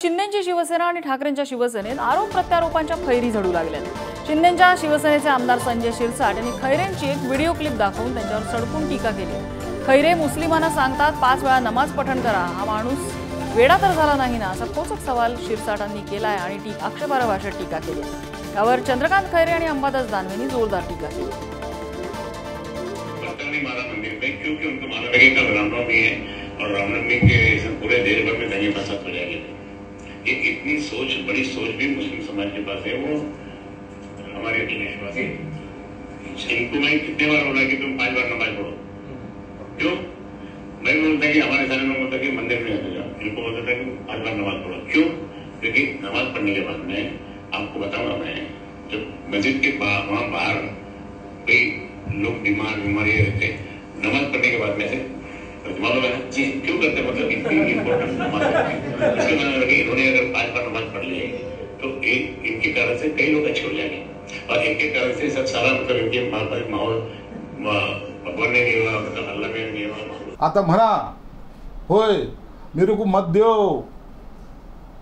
शिंदेंची शिवसेना आणि ठाकरेंच्या शिवसेनेत आरोप प्रत्यारोपांच्या फैरी झडू लागल्यात। शिंदेंच्या शिवसेनेचे आमदार संजय शिरसाट यांनी खैरेंची एक व्हिडिओ क्लिप दाखवून त्यांच्यावर सडकून टीका केली। खैरे मुस्लिमांना सांगतात 5 वेळा नमाज पठण करा, हा माणूस वेडा तर झाला नाही ना, असा खोचक सवाल शिरसाटांनी केलाय आणि आक्षेपार्ह भाषेत टीका केली। यावर चंद्रकांत खैरे आणि अंबादास दानवेंनी जोरदार टीका केली। क्योंकि उनको मालूम है कि कल रामनवमी है और रामनवमी के पूरे देश भर में दंगे फसाद हो जाएंगे। ये इतनी सोच, बड़ी सोच भी मुस्लिम समाज के पास है। वो हमारे देशवासी, इनको मैं कितने बार बोला कि तुम 5 बार नमाज पढ़ो, क्यों? मैं बोलता कि हमारे सारे में बोलता कि मंदिर में आते जाओ, इनको बोलता था कि 5 बार नमाज पढ़ो, क्यों? क्योंकि नमाज पढ़ने के बाद में आपको बताऊंगा, मैं जब मस्जिद के वहां बाहर कोई लोग बीमार ये रहते, नमाज पढ़ने के बाद में से मालूम है जी क्यों करते, मतलब इतनी इम्पोर्टेंट नमाज इसलिए मैंने लगा इन्होंने अगर 5 बार नमाज पढ़ ली तो इनके कारण से कई लोग अच्छे हो जाएंगे और इनके कारण से सब सारा मतलब इनके माहौल भगवान ने नहीं हुआ, मतलब अल्लाह में नहीं हुआ। आता म्हणा होय मेरे को मत दो,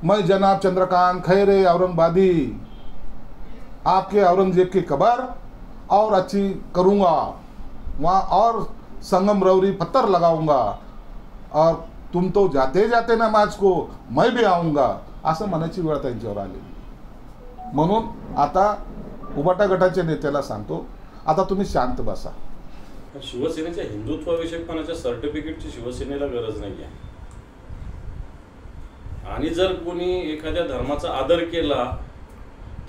मैं जनाब चंद्रकांत खैरे औरंगाबादी आपके औरंगजेब की कब्र और अच्छी करूँगा, वहाँ और संगम रौरी पत्थर लगाऊंगा और तुम तो जाते जाते नमाज को मैं भी आऊँगा, असं म्हणायची वेळ त्यांच्यावर आली। म्हणून आता उबाटा गटाच्या नेत्याला सांगतो, आता तुम्ही शांत बसा। शिवसेनेच्या हिंदुत्वाविषयकपणाच्या सर्टिफिकेटची शिवसेनेला गरज नाही आहे आणि जर कोणी एखाद्या धर्माचा आदर केला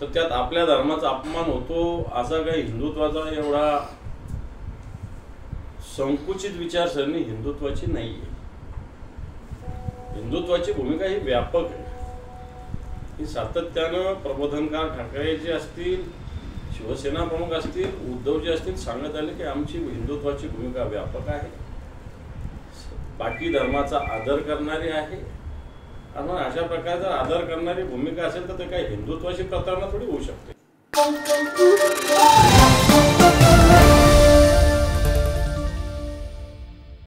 तर त्यात आपल्या धर्माचा अपमान होतो, असा काही हिंदुत्वाचा एवढा संकुचित विचारसरणी हिंदुत्वाची नाही आहे। हिंदुत्वाची भूमिका ही व्यापक आहे, ही सातत्यानं प्रबोधनकार ठाकरे जे असतील, शिवसेना प्रमुख असतील, उद्धव जे असतील सांगत आले की आमची हिंदुत्वाची भूमिका व्यापक आहे, बाकी धर्माचा आदर करणारी आहे। आणि अशा प्रकारचा आदर करणारी भूमिका असेल तर ते काही हिंदुत्वाची प्रतारणा थोडी होऊ शकते।